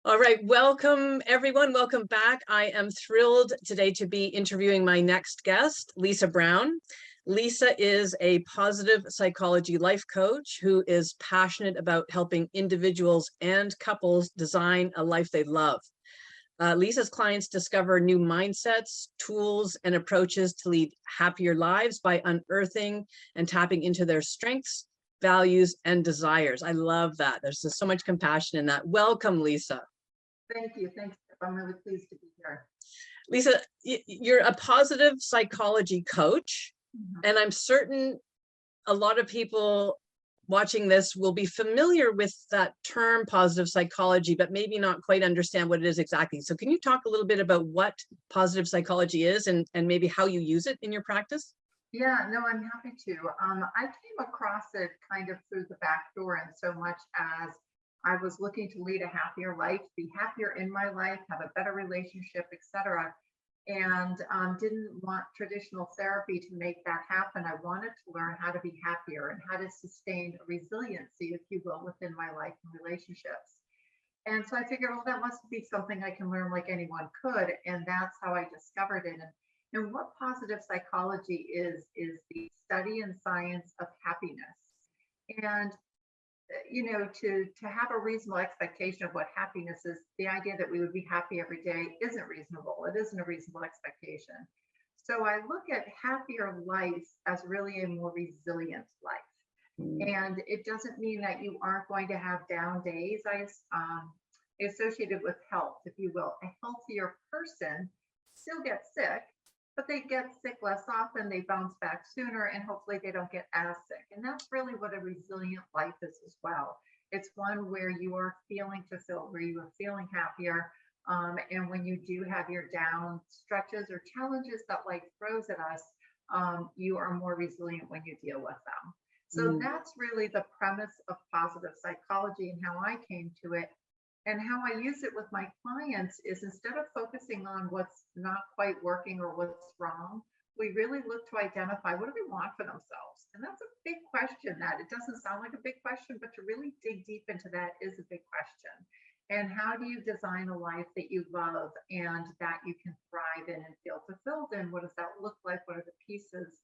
All right, welcome everyone. Welcome back. I am thrilled today to be interviewing my next guest, Lisa Brown. Lisa is a positive psychology life coach who is passionate about helping individuals and couples design a life they love. Lisa's clients discover new mindsets, tools, and approaches to lead happier lives by unearthing and tapping into their strengths, values, and desires. I love that. There's just so much compassion in that. Welcome, Lisa. Thank you. Thanks. I'm really pleased to be here. Lisa, you're a positive psychology coach, and I'm certain a lot of people watching this will be familiar with that term positive psychology, but maybe not quite understand what it is exactly. So can you talk a little bit about what positive psychology is and maybe how you use it in your practice? Yeah, no, I'm happy to. I came across it kind of through the back door, and so much as I was looking to lead a happier life, be happier in my life, have a better relationship, etc. And didn't want traditional therapy to make that happen. I wanted to learn how to be happier and how to sustain resiliency, if you will, within my life and relationships. And so I figured, well, that must be something I can learn like anyone could. And that's how I discovered it. And what positive psychology is the study and science of happiness. And to have a reasonable expectation of what happiness is, the idea that we would be happy every day isn't reasonable. It isn't a reasonable expectation. So I look at happier life as really a more resilient life. And it doesn't mean that you aren't going to have down days. Associated with health, if you will. A healthier person still gets sick, but they get sick less often, they bounce back sooner, and hopefully they don't get as sick. And that's really what a resilient life is as well. It's one where you are feeling fulfilled, where you are feeling happier. And when you do have your down stretches or challenges that life throws at us, you are more resilient when you deal with them. So that's really the premise of positive psychology and how I came to it. And how I use it with my clients is instead of focusing on what's not quite working or what's wrong, we really look to identify what do they want for themselves. And that's a big question. That it doesn't sound like a big question, but to really dig deep into that is a big question. And how do you design a life that you love and that you can thrive in and feel fulfilled in? What does that look like? What are the pieces?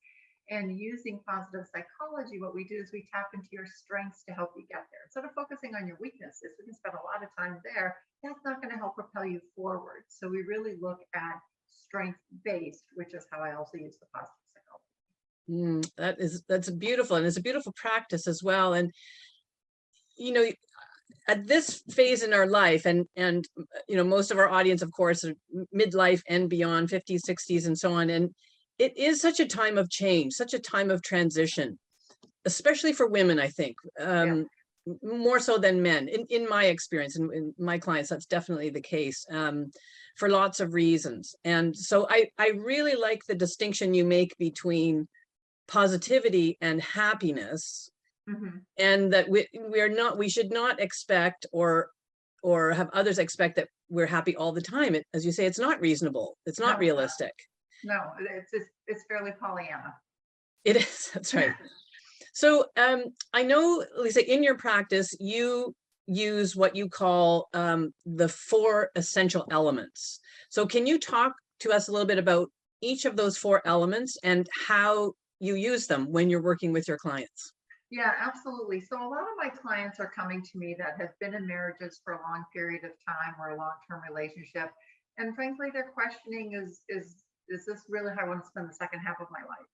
And using positive psychology, what we do is we tap into your strengths to help you get there. Instead of focusing on your weaknesses, we can spend a lot of time there. That's not going to help propel you forward. So we really look at strength based, which is how I also use the positive psychology. That's beautiful, and it's a beautiful practice as well. And you know, at this phase in our life, and most of our audience, of course, are midlife and beyond, 50s, 60s, and so on. And it is such a time of change, such a time of transition, especially for women, I think, more so than men, in my experience, and in my clients, that's definitely the case, for lots of reasons. And so I really like the distinction you make between positivity and happiness, and that we should not expect or have others expect that we're happy all the time. As you say, it's not reasonable. It's not realistic. No, it's fairly Pollyanna. It is. That's right. So I know, Lisa, in your practice, you use what you call the 4 essential elements. So can you talk to us a little bit about each of those 4 elements and how you use them when you're working with your clients? Yeah, absolutely. So a lot of my clients are coming to me that have been in marriages for a long period of time or a long-term relationship. And frankly, their questioning is this really how I want to spend the second half of my life?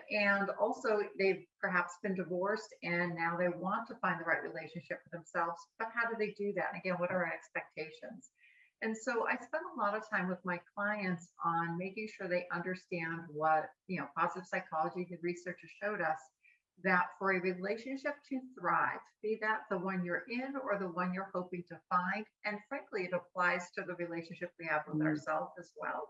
And also they've perhaps been divorced and now they want to find the right relationship for themselves, but how do they do that? And again, what are our expectations? And so I spend a lot of time with my clients on making sure they understand what, positive psychology, the research has showed us that for a relationship to thrive, be that the one you're in or the one you're hoping to find, and frankly, it applies to the relationship we have with ourselves as well,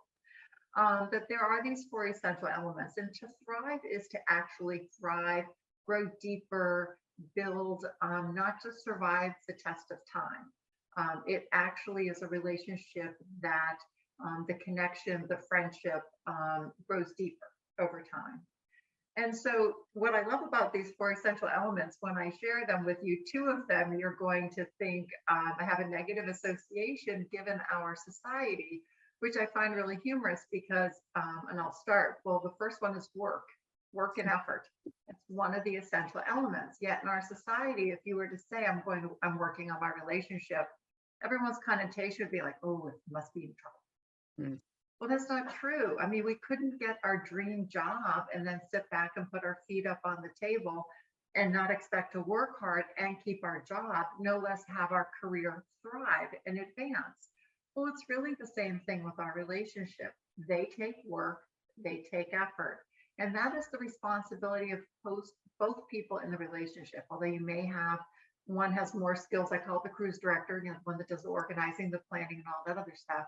that there are these 4 essential elements. And to thrive is to actually thrive, grow deeper, build, not just survive the test of time. It actually is a relationship that the connection, the friendship grows deeper over time. And so what I love about these four essential elements, when I share them with you, two of them, you're going to think I have a negative association given our society, which I find really humorous because, and I'll start, well, the first one is work and effort. It's one of the essential elements. Yet in our society, if you were to say, I'm working on my relationship, everyone's connotation would be like, oh, it must be in trouble. Mm. Well, that's not true. I mean, we couldn't get our dream job and then sit back and put our feet up on the table and not expect to work hard and keep our job, no less have our career thrive and advance. Well, it's really the same thing with our relationship. They take work, they take effort. And that is the responsibility of both people in the relationship. Although you may have one has more skills, I call it the cruise director, one that does the organizing, the planning, and all that other stuff.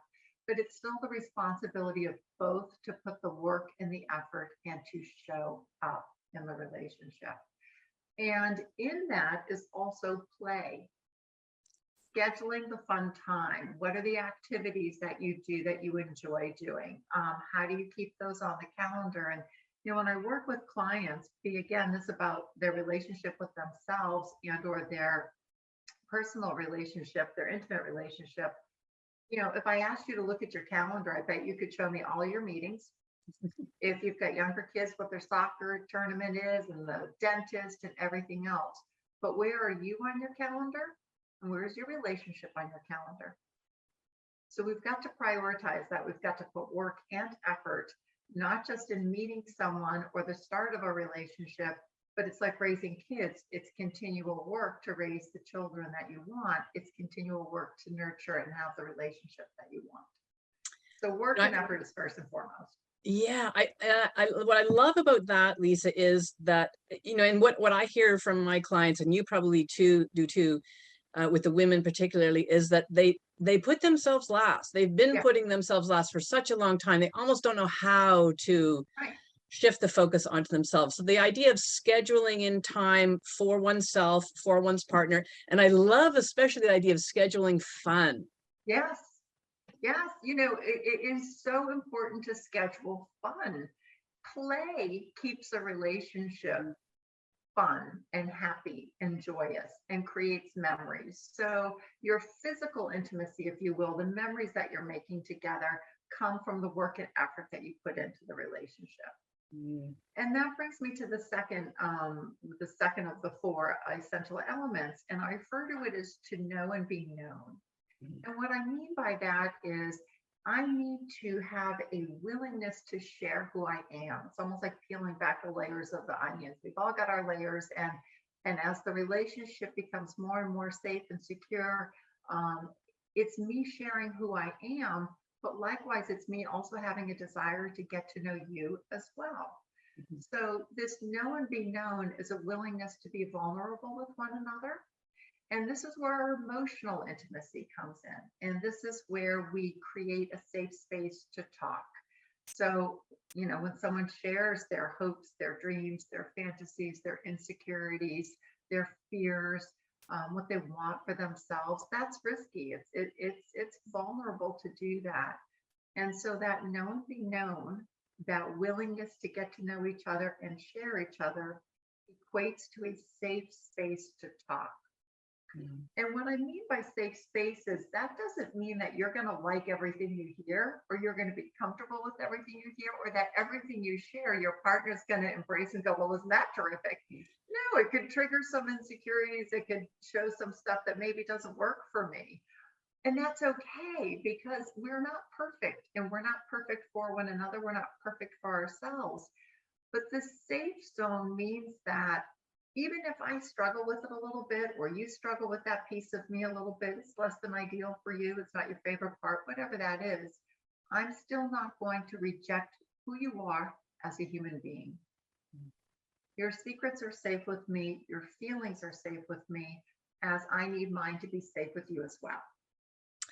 But it's still the responsibility of both to put the work and the effort and to show up in the relationship. And in that is also play. Scheduling the fun time. What are the activities that you do that you enjoy doing? How do you keep those on the calendar? And when I work with clients, this is about their relationship with themselves and or their personal relationship, their intimate relationship. If I asked you to look at your calendar, I bet you could show me all your meetings. If you've got younger kids, what their soccer tournament is and the dentist and everything else. But where are you on your calendar? And where's your relationship on your calendar? So we've got to prioritize that. We've got to put work and effort, not just in meeting someone or the start of a relationship, but it's like raising kids. It's continual work to raise the children that you want. It's continual work to nurture and have the relationship that you want. So work and effort is first and foremost. Yeah, what I love about that, Lisa, is that, and what I hear from my clients, and you probably do too, with the women particularly, is that they put themselves last. They've been putting themselves last for such a long time. They almost don't know how to shift the focus onto themselves. So the idea of scheduling in time for oneself, for one's partner, and I love especially the idea of scheduling fun. Yes. Yes, it is so important to schedule fun. Play keeps a relationship fun and happy and joyous and creates memories. So your physical intimacy, if you will, the memories that you're making together come from the work and effort that you put into the relationship. And that brings me to the second of the four essential elements. And I refer to it as to know and be known. And what I mean by that is I need to have a willingness to share who I am. It's almost like peeling back the layers of the onions. We've all got our layers, and as the relationship becomes more and more safe and secure, it's me sharing who I am, but likewise, it's me also having a desire to get to know you as well. So this know and be known is a willingness to be vulnerable with one another. And this is where our emotional intimacy comes in. And this is where we create a safe space to talk. So, when someone shares their hopes, their dreams, their fantasies, their insecurities, their fears, what they want for themselves, that's risky. It's vulnerable to do that. And so that know and be known, that willingness to get to know each other and share each other equates to a safe space to talk. And what I mean by safe spaces, that doesn't mean that you're going to like everything you hear, or you're going to be comfortable with everything you hear, or that everything you share, your partner's going to embrace and go, well, isn't that terrific? No, it could trigger some insecurities. It could show some stuff that maybe doesn't work for me. And that's okay, because we're not perfect, and we're not perfect for one another. We're not perfect for ourselves. But the safe zone means that even if I struggle with it a little bit, or you struggle with that piece of me a little bit, it's less than ideal for you, it's not your favorite part, whatever that is, I'm still not going to reject who you are as a human being. Your secrets are safe with me, your feelings are safe with me, as I need mine to be safe with you as well.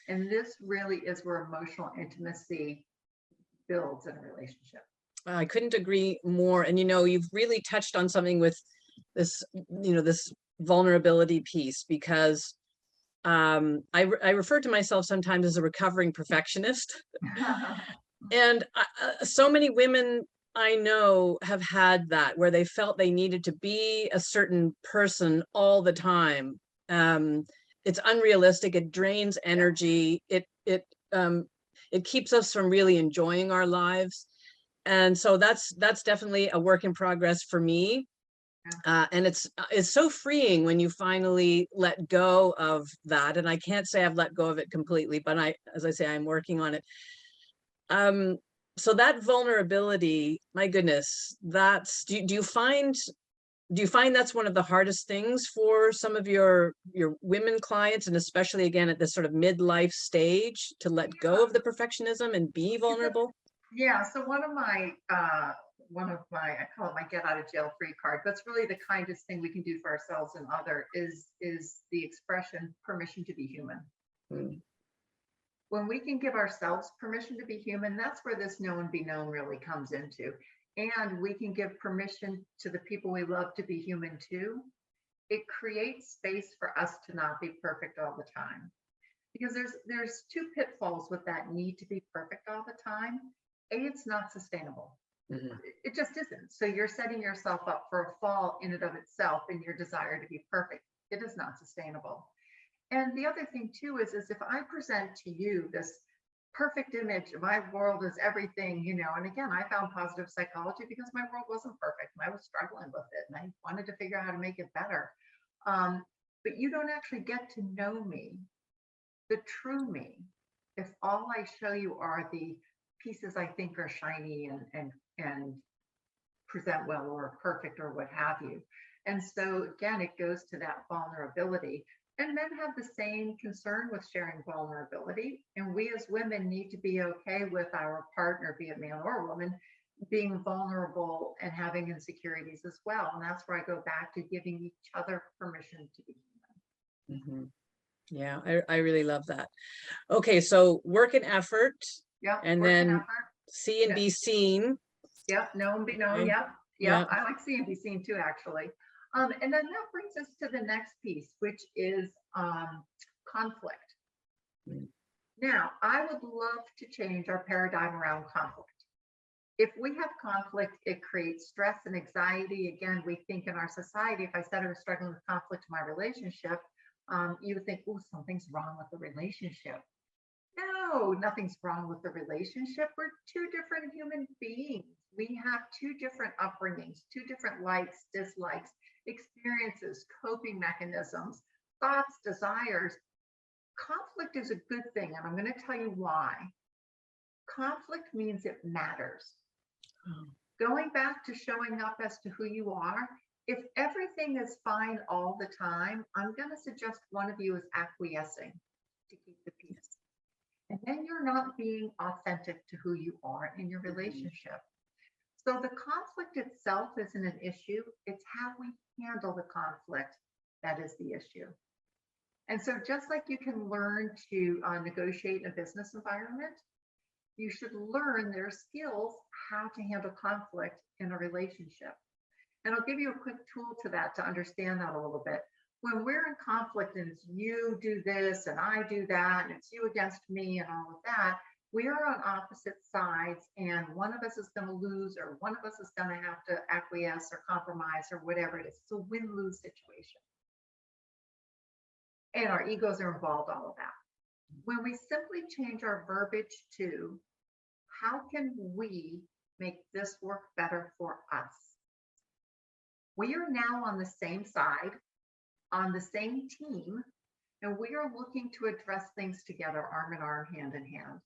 And this really is where emotional intimacy builds in a relationship. I couldn't agree more. And you've really touched on something with this, this vulnerability piece, because I refer to myself sometimes as a recovering perfectionist. And so many women I know have had that, where they felt they needed to be a certain person all the time. Um, it's unrealistic. It drains Yeah, energy. It keeps us from really enjoying our lives. And so that's definitely a work in progress for me. yeah, And it's so freeing when you finally let go of that. And I can't say I've let go of it completely, but as I say, I'm working on it. Um, so that vulnerability, my goodness, do you find that's one of the hardest things for some of your women clients, and especially again at this sort of midlife stage, to let go yeah. of the perfectionism and be vulnerable? Yeah, so one of my I call it my get out of jail free card. That's really the kindest thing we can do for ourselves and other is the expression permission to be human. Mm, When we can give ourselves permission to be human, that's where this know and be known really comes into. And we can give permission to the people we love to be human too. It creates space for us to not be perfect all the time. Because there's two pitfalls with that need to be perfect all the time. A, it's not sustainable. mhm. It just isn't. So you're setting yourself up for a fall in and of itself in your desire to be perfect. It is not sustainable. And the other thing too is if I present to you this perfect image of my world is everything, and again, I found positive psychology because my world wasn't perfect and I was struggling with it and I wanted to figure out how to make it better. Um, but you don't actually get to know me, the true me, if all I show you are the pieces I think are shiny and present well or perfect or what have you. And so again, it goes to that vulnerability. And men have the same concern with sharing vulnerability. And we as women need to be okay with our partner, be it man or woman, being vulnerable and having insecurities as well. And that's where I go back to giving each other permission to be Mhm. Yeah, I really love that. Okay, so work and effort, human. Yep, and work and then effort. see and Yeah. be seen. Yep, know and be known. Okay. Yep, yep. Yeah. I like seeing be seen too, actually. And then that brings us to the next piece, which is conflict. Mm, Now, I would love to change our paradigm around conflict. If we have conflict, it creates stress and anxiety. Again, we think in our society, if I said I was struggling with conflict in my relationship, you would think, oh, something's wrong with the relationship. No, nothing's wrong with the relationship. We're two different human beings. We have two different upbringings, two different likes, dislikes, experiences, coping mechanisms, thoughts, desires. Conflict is a good thing, and I'm going to tell you why. Conflict means it matters. oh, Going back to showing up as to who you are, if everything is fine all the time, I'm going to suggest one of you is acquiescing to keep the peace. And then you're not being authentic to who you are in your mhm, relationship. So the conflict itself isn't an issue, it's how we handle the conflict that is the issue. And so, just like you can learn to negotiate in a business environment, you should learn their skills how to handle conflict in a relationship. And I'll give you a quick tool to that to understand that a little bit. When we're in conflict and it's you do this and I do that, and it's you against me and all of that, we are on opposite sides, and one of us is going to lose, or one of us is going to have to acquiesce or compromise or whatever it is. It's a win lose situation. And our egos are involved, all of that. When we simply change our verbiage to, how can we make this work better for us? We are now on the same side, on the same team, and we are looking to address things together, arm in arm, hand in hand.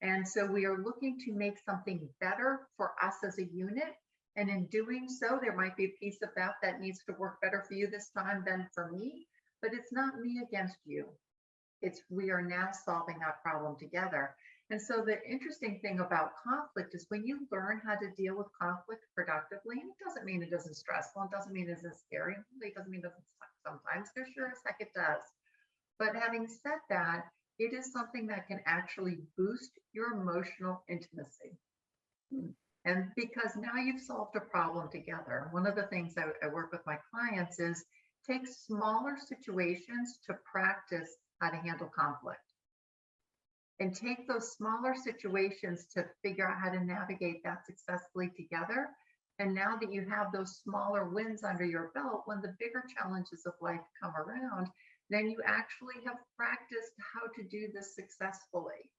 And so we are looking to make something better for us as a unit. And in doing so, there might be a piece of that that needs to work better for you this time than for me, but it's not me against you. It's we are now solving that problem together. And so the interesting thing about conflict is when you learn how to deal with conflict productively, and it doesn't mean it isn't stressful, it doesn't mean it isn't scary, it doesn't mean it doesn't suck sometimes, because sure as heck it does. But having said that, it is something that can actually boost your emotional intimacy. mm, And because now you've solved a problem together. One of the things I work with my clients is take smaller situations to practice how to handle conflict. and take those smaller situations to figure out how to navigate that successfully together. And now that you have those smaller wins under your belt, when the bigger challenges of life come around, then you actually have practiced how to do this successfully.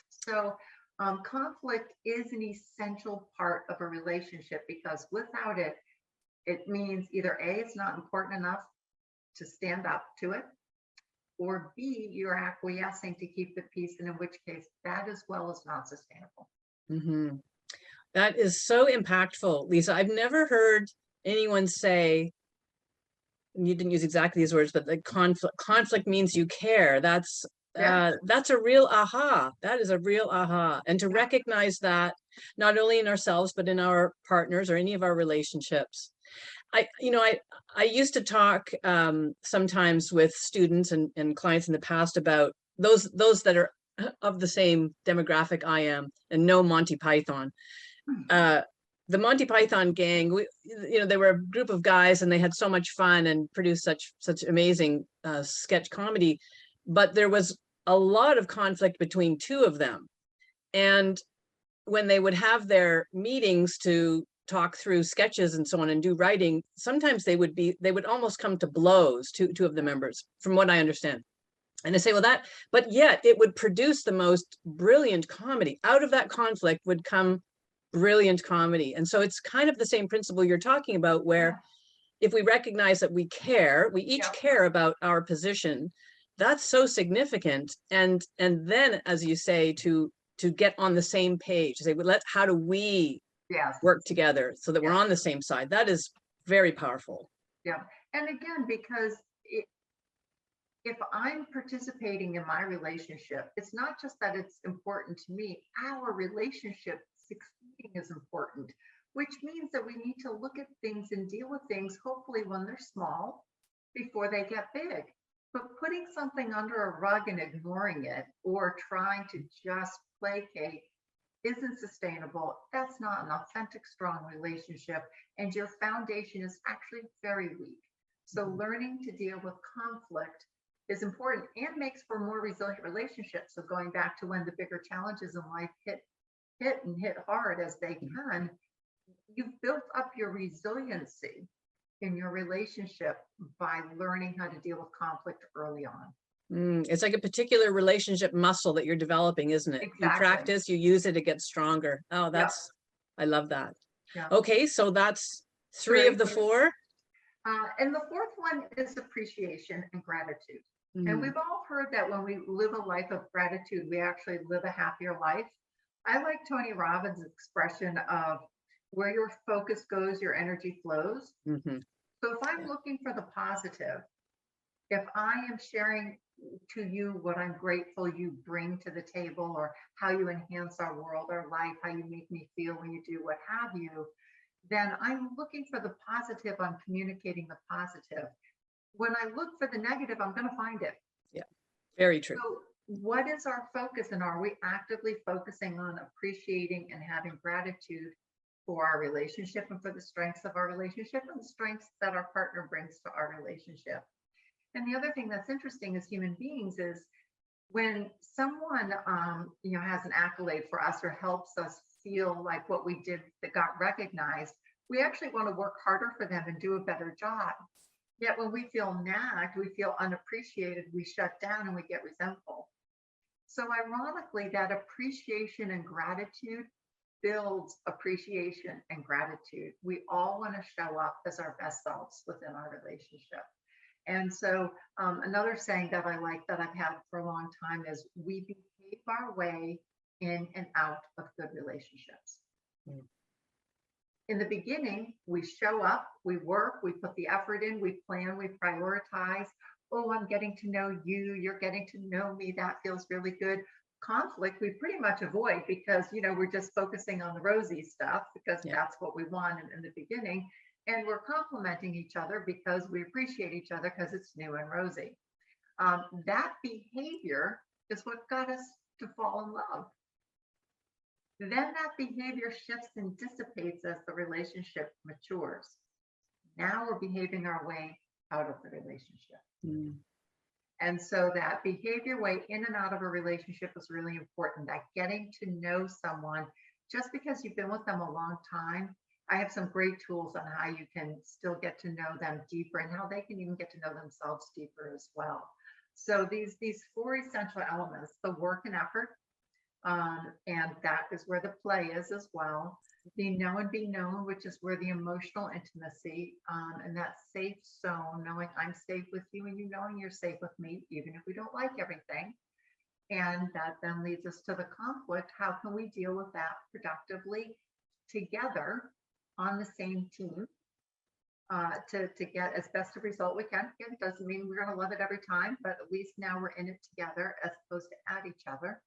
So conflict is an essential part of a relationship, because without it, it means either A, it's not important enough to stand up to it, or B, you're acquiescing to keep the peace, and in which case that as well is not sustainable. Mhm. That is so impactful, Lisa. I've never heard anyone say, and you didn't use exactly these words, but the conflict means you care. That's Yeah, a real aha. That is a real aha. And to recognize that not only in ourselves, but in our partners or any of our relationships. I used to talk sometimes with students and clients in the past about those that are of the same demographic I am and know Monty Python. The Monty Python gang, they were a group of guys and they had so much fun and produced such amazing sketch comedy, but there was a lot of conflict between two of them. And when they would have their meetings to talk through sketches and so on and do writing, sometimes they would almost come to blows, two of the members, from what I understand. And I say, well, but yet it would produce the most brilliant comedy. Out of that conflict would come brilliant comedy. And so it's kind of the same principle you're talking about, where if we recognize that we each care about our position, that's so significant. And then, as you say, to get on the same page, say, well, how do we work together so that we're on the same side? That is very powerful. Yeah. And again, because if I'm participating in my relationship, it's not just that it's important to me, our relationship succeeding is important, which means that we need to look at things and deal with things, hopefully when they're small, before they get big. But putting something under a rug and ignoring it, or trying to just placate, isn't sustainable. That's not an authentic, strong relationship, and your foundation is actually very weak. So learning to deal with conflict is important and makes for more resilient relationships. So going back to when the bigger challenges in life hit hard as they can, you've built up your resiliency in your relationship by learning how to deal with conflict early on. It's like a particular relationship muscle that you're developing, isn't it? Exactly. You practice, you use it, it gets stronger. Oh, I love that. Yeah. Okay, so that's three of the four. And the fourth one is appreciation and gratitude. And we've all heard that when we live a life of gratitude, we actually live a happier life. I like Tony Robbins' expression of where your focus goes, your energy flows. So if I'm looking for the positive, if I am sharing to you what I'm grateful you bring to the table, or how you enhance our world, our life, how you make me feel when you do what have you, then I'm looking for the positive, I'm communicating the positive. When I look for the negative, I'm going to find it. Yeah, very true. So what is our focus, and are we actively focusing on appreciating and having gratitude for our relationship and for the strengths of our relationship and the strengths that our partner brings to our relationship? And the other thing that's interesting as human beings is when someone has an accolade for us or helps us feel like what we did that got recognized, we actually want to work harder for them and do a better job. Yet when we feel nagged, we feel unappreciated, we shut down and we get resentful. So ironically, that appreciation and gratitude builds appreciation and gratitude. We all want to show up as our best selves within our relationship. And so another saying that I like that I've had for a long time is, we behave our way in and out of good relationships. In the beginning, we show up, we work, we put the effort in, we plan, we prioritize. Oh, I'm getting to know you, you're getting to know me, that feels really good. Conflict, we pretty much avoid, because we're just focusing on the rosy stuff, because that's what we want in the beginning. And we're complimenting each other because we appreciate each other, because it's new and rosy. That behavior is what got us to fall in love. Then that behavior shifts and dissipates as the relationship matures. Now we're behaving our way out of the relationship. And so that behavior way in and out of a relationship is really important. That getting to know someone just because you've been with them a long time, I have some great tools on how you can still get to know them deeper and how they can even get to know themselves deeper as well. So these four essential elements, the work and effort, and that is where the play is as well. The know and be known, which is where the emotional intimacy, and that safe zone, knowing I'm safe with you and you knowing you're safe with me, even if we don't like everything. And that then leads us to the conflict. How can we deal with that productively together on the same team, to get as best a result we can? Again, it doesn't mean we're going to love it every time, but at least now we're in it together as opposed to at each other.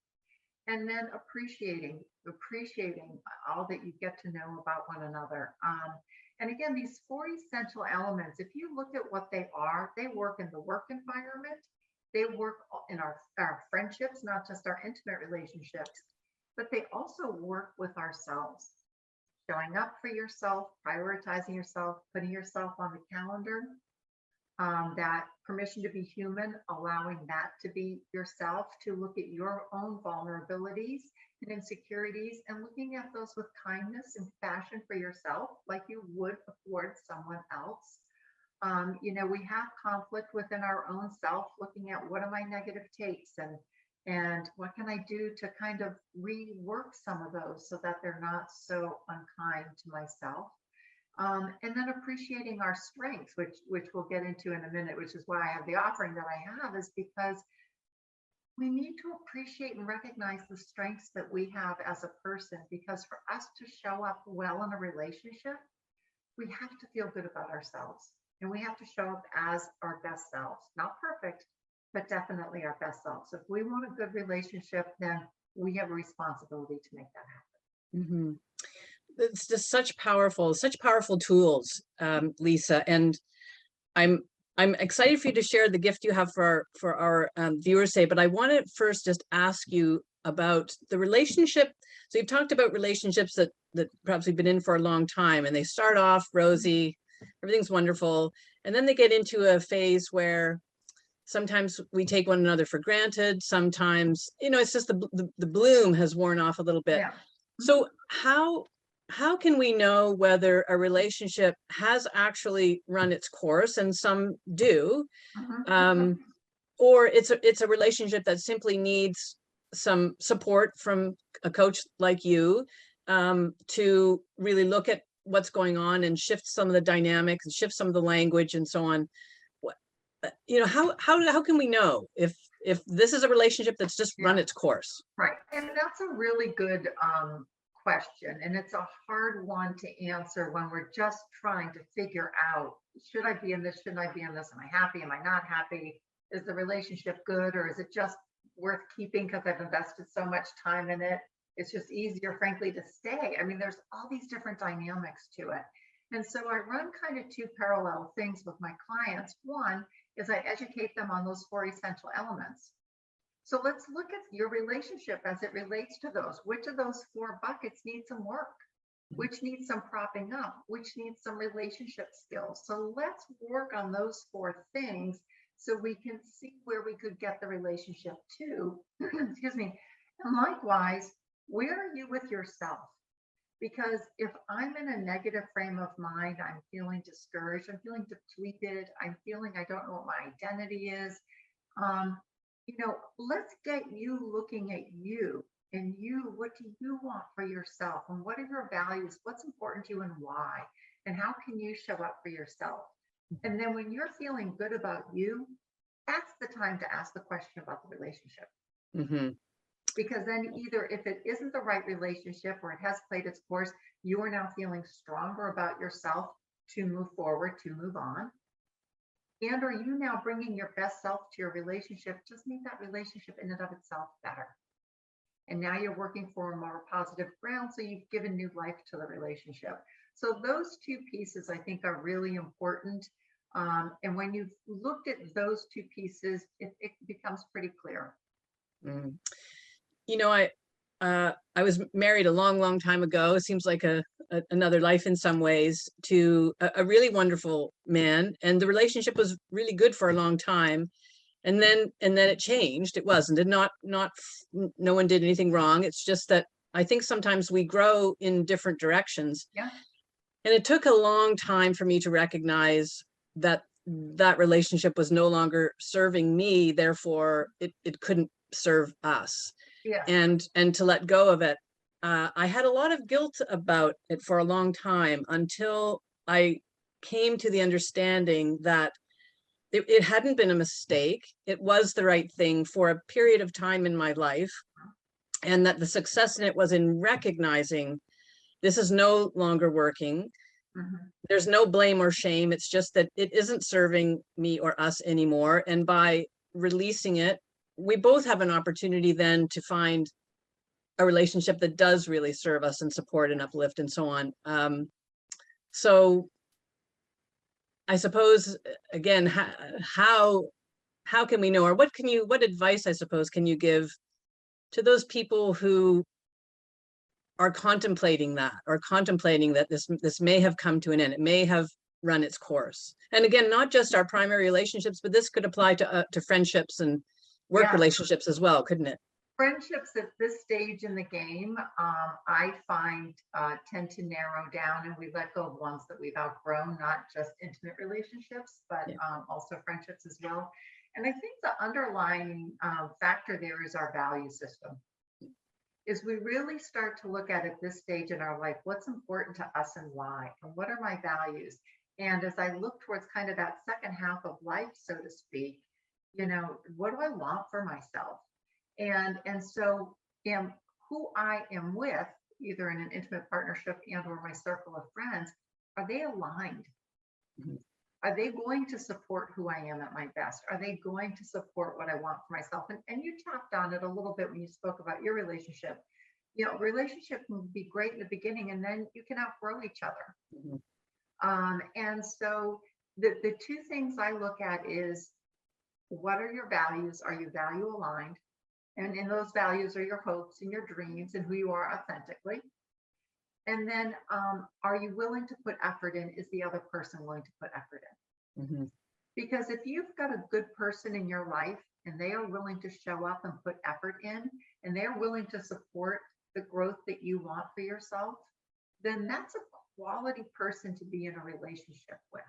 And then appreciating all that you get to know about one another. And again, these four essential elements, if you look at what they are, they work in the work environment, they work in our friendships, not just our intimate relationships, but they also work with ourselves. Showing up for yourself, prioritizing yourself, putting yourself on the calendar, that permission to be human, allowing that to be yourself, to look at your own vulnerabilities and insecurities and looking at those with kindness and compassion for yourself, like you would afford someone else. We have conflict within our own self, looking at what are my negative takes and what can I do to kind of rework some of those so that they're not so unkind to myself. And then appreciating our strengths, which we'll get into in a minute, which is why I have the offering that I have, is because we need to appreciate and recognize the strengths that we have as a person, because for us to show up well in a relationship, we have to feel good about ourselves and we have to show up as our best selves, not perfect, but definitely our best selves. If we want a good relationship, then we have a responsibility to make that happen. Mm-hmm. It's just such powerful tools, Lisa. And I'm excited for you to share the gift you have for our viewers today. But I want to first just ask you about the relationship. So you've talked about relationships that perhaps we've been in for a long time, and they start off rosy, everything's wonderful, and then they get into a phase where sometimes we take one another for granted. Sometimes, it's just the bloom has worn off a little bit. Yeah. So how can we know whether a relationship has actually run its course, and some do, or it's a relationship that simply needs some support from a coach like you, to really look at what's going on and shift some of the dynamics and shift some of the language and so on? How can we know if this is a relationship that's just run its course? Right. And that's a really good question. And it's a hard one to answer when we're just trying to figure out, should I be in this? Shouldn't I be in this? Am I happy? Am I not happy? Is the relationship good, or is it just worth keeping because I've invested so much time in it? It's just easier, frankly, to stay. I mean, there's all these different dynamics to it. And so I run kind of two parallel things with my clients. One is I educate them on those four essential elements. So let's look at your relationship as it relates to those. Which of those four buckets needs some work? Which needs some propping up? Which needs some relationship skills? So let's work on those four things so we can see where we could get the relationship to. Excuse me. And likewise, where are you with yourself? Because if I'm in a negative frame of mind, I'm feeling discouraged, I'm feeling depleted, I'm feeling I don't know what my identity is. Let's get you looking at you and what do you want for yourself? And what are your values? What's important to you and why? And how can you show up for yourself? And then when you're feeling good about you, that's the time to ask the question about the relationship. Mm-hmm. Because then either if it isn't the right relationship or it has played its course, you are now feeling stronger about yourself to move forward, to move on. And are you now bringing your best self to your relationship? Just make that relationship in and of itself better. And now you're working for a more positive ground. So you've given new life to the relationship. So those two pieces, I think, are really important. And when you've looked at those two pieces, it becomes pretty clear. Mm. I was married a long time ago. It seems like another life in some ways, to a really wonderful man, and the relationship was really good for a long time. And then it changed. It wasn't, and no one did anything wrong. It's just that I think sometimes we grow in different directions. Yeah. And it took a long time for me to recognize that that relationship was no longer serving me, therefore it couldn't serve us. Yes. And to let go of it. I had a lot of guilt about it for a long time until I came to the understanding that it hadn't been a mistake. It was the right thing for a period of time in my life. And that the success in it was in recognizing this is no longer working. Mhm. There's no blame or shame. It's just that it isn't serving me or us anymore. And by releasing it, we both have an opportunity then to find a relationship that does really serve us and support and uplift and so on. So I suppose, again, how can we know, or what advice, I suppose, can you give to those people who are contemplating that this may have come to an end, it may have run its course? And again, not just our primary relationships, but this could apply to friendships and work Yeah. relationships as well, couldn't it? Friendships at this stage in the game, I find tend to narrow down, and we let go of ones that we've outgrown, not just intimate relationships, but also friendships as well. And I think the underlying factor there is our value system. Is we really start to look at this stage in our life, what's important to us and why, and what are my values? And as I look towards kind of that second half of life, so to speak, what do I want for myself? And so who I am with, either in an intimate partnership and or my circle of friends, are they aligned? Mhm. Are they going to support who I am at my best? Are they going to support what I want for myself? And you tapped on it a little bit when you spoke about your relationship. Relationship can be great in the beginning, and then you can outgrow each other. Mhm. And so the two things I look at is, what are your values? Are you value aligned? And in those values are your hopes and your dreams and who you are authentically. And then are you willing to put effort in? Is the other person willing to put effort in? Mhm. Because if you've got a good person in your life and they are willing to show up and put effort in, and they're willing to support the growth that you want for yourself, then that's a quality person to be in a relationship with.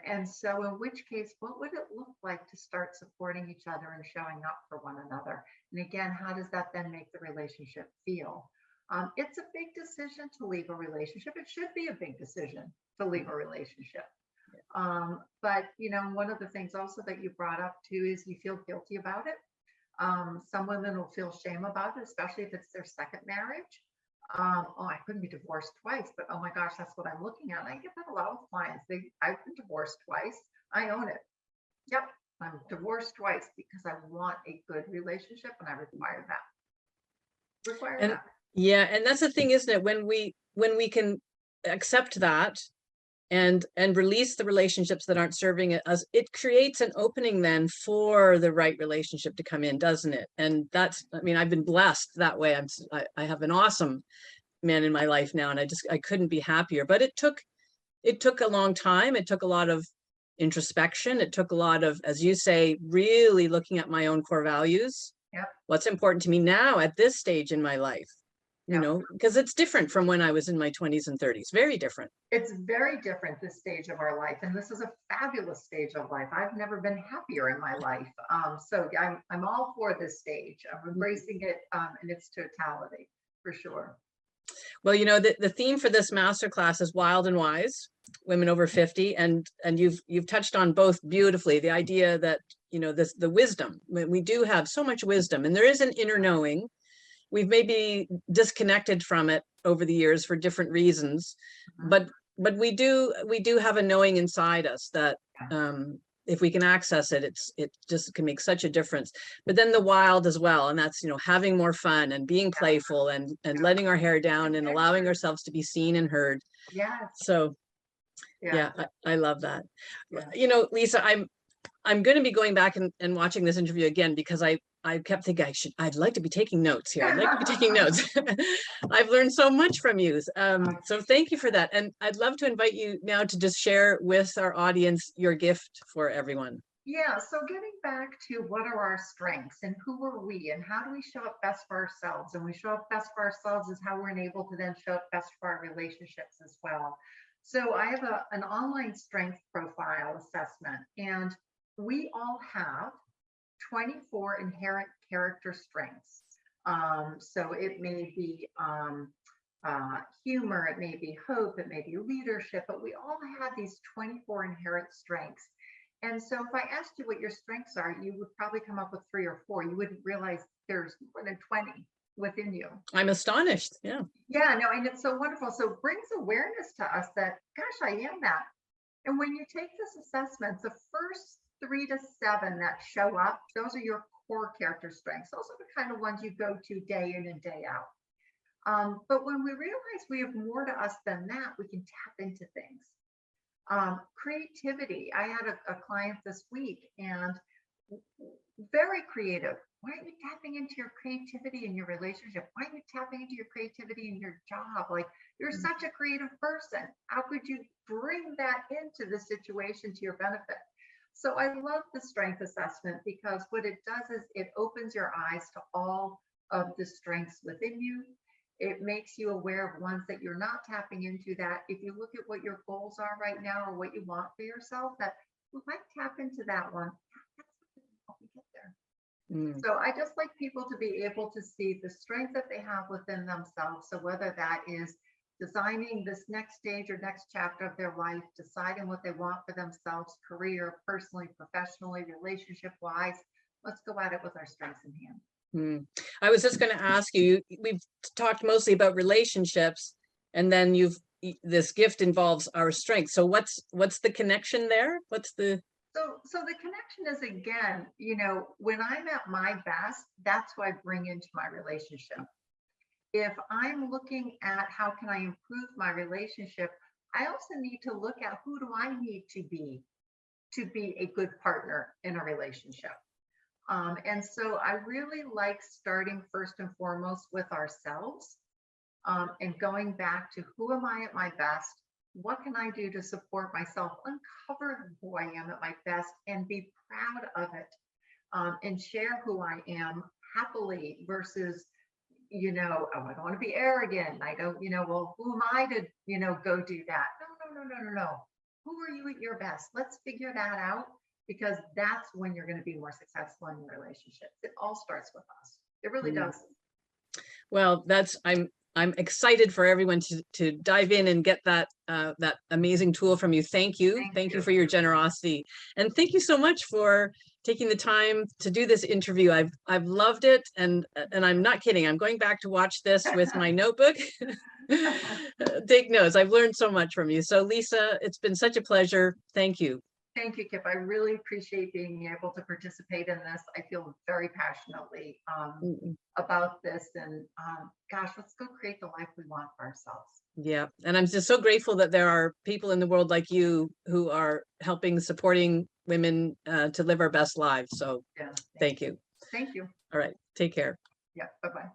And so in which case, what would it look like to start supporting each other and showing up for one another? And again, how does that then make the relationship feel? It's a big decision to leave a relationship. It should be a big decision to leave a relationship. But one of the things also that you brought up too is you feel guilty about it. Some women will feel shame about it, especially if it's their second marriage. Oh, I couldn't be divorced twice, but oh my gosh, that's what I'm looking at. And I get that a lot with clients. I've been divorced twice. I own it. Yep, I'm divorced twice because I want a good relationship and I require that. And yeah, and that's the thing, isn't it? When we can accept that and release the relationships that aren't serving us, it creates an opening then for the right relationship to come in, doesn't it? And that's, I mean, I've been blessed that way. I have an awesome man in my life now, and I couldn't be happier. But it took a long time. It took a lot of introspection. It took a lot of, as you say, really looking at my own core values. Yep. What's important to me now at this stage in my life, because it's different from when I was in my 20s and 30s, very different. It's very different, this stage of our life. And this is a fabulous stage of life. I've never been happier in my life. So I'm all for this stage. I'm embracing it in its totality, for sure. Well, the theme for this masterclass is wild and wise, women over 50. And you've touched on both beautifully. The idea that, the wisdom, we do have so much wisdom, and there is an inner knowing. We've maybe disconnected from it over the years for different reasons, but we do have a knowing inside us that if we can access it, it just can make such a difference. But then the wild as well, and that's having more fun and being playful and letting our hair down and allowing ourselves to be seen and heard. Yeah. So yeah, I love that. Yeah. Lisa, I'm going to be going back and watching this interview again, because I kept thinking I'd like to be taking notes here. I'd like to be taking notes. I've learned so much from you. So thank you for that. And I'd love to invite you now to just share with our audience your gift for everyone. Yeah, so getting back to what are our strengths and who are we and how do we show up best for ourselves? And we show up best for ourselves is how we're enabled to then show up best for our relationships as well. So I have an online strength profile assessment, and we all have 24 inherent character strengths. So it may be humor, it may be hope, it may be leadership, but we all have these 24 inherent strengths. And so if I asked you what your strengths are, you would probably come up with 3 or 4. You wouldn't realize there's more than 20 within you. I'm astonished. Yeah. Yeah, no, and it's so wonderful. So it brings awareness to us that, gosh, I am that. And when you take this assessment, the first 3 to 7 that show up, those are your core character strengths. Those are the kind of ones you go to day in and day out. But when we realize we have more to us than that, we can tap into things. Creativity. I had a client this week, and very creative. Why aren't you tapping into your creativity in your relationship? Why aren't you tapping into your creativity in your job? Like, you're such a creative person. How could you bring that into the situation to your benefit? So I love the strength assessment because what it does is it opens your eyes to all of the strengths within you. It makes you aware of ones that you're not tapping into, that if you look at what your goals are right now or what you want for yourself, that we might tap into that one. That's what can help you get there. So I just like people to be able to see the strength that they have within themselves. So whether that is designing this next stage or next chapter of their life, deciding what they want for themselves, career, personally, professionally, relationship wise, let's go at it with our strengths in hand. I was just going to ask you, we've talked mostly about relationships, and then this gift involves our strength. So what's the connection there? What's the So the connection is, again, when I'm at my best, that's who I bring into my relationship. If I'm looking at how can I improve my relationship, I also need to look at who do I need to be a good partner in a relationship. And so I really like starting first and foremost with ourselves, and going back to who am I at my best? What can I do to support myself? Uncover who I am at my best and be proud of it, and share who I am happily versus, oh, I don't want to be arrogant. I don't, well, who am I to, go do that? No. Who are you at your best? Let's figure that out, because that's when you're going to be more successful in your relationships. It all starts with us. It really does. Well, I'm excited for everyone to dive in and get that that amazing tool from you. Thank you. Thank you for your generosity. And thank you so much for taking the time to do this interview. I've loved it, and I'm not kidding. I'm going back to watch this with my notebook. Take notes. I've learned so much from you. So Lisa, it's been such a pleasure. Thank you. Thank you, Kip. I really appreciate being able to participate in this. I feel very passionately about this, and gosh, let's go create the life we want for ourselves. Yeah, and I'm just so grateful that there are people in the world like you who are helping, supporting women to live our best lives. So yeah, thank you. Thank you. All right, take care. Yeah, bye-bye.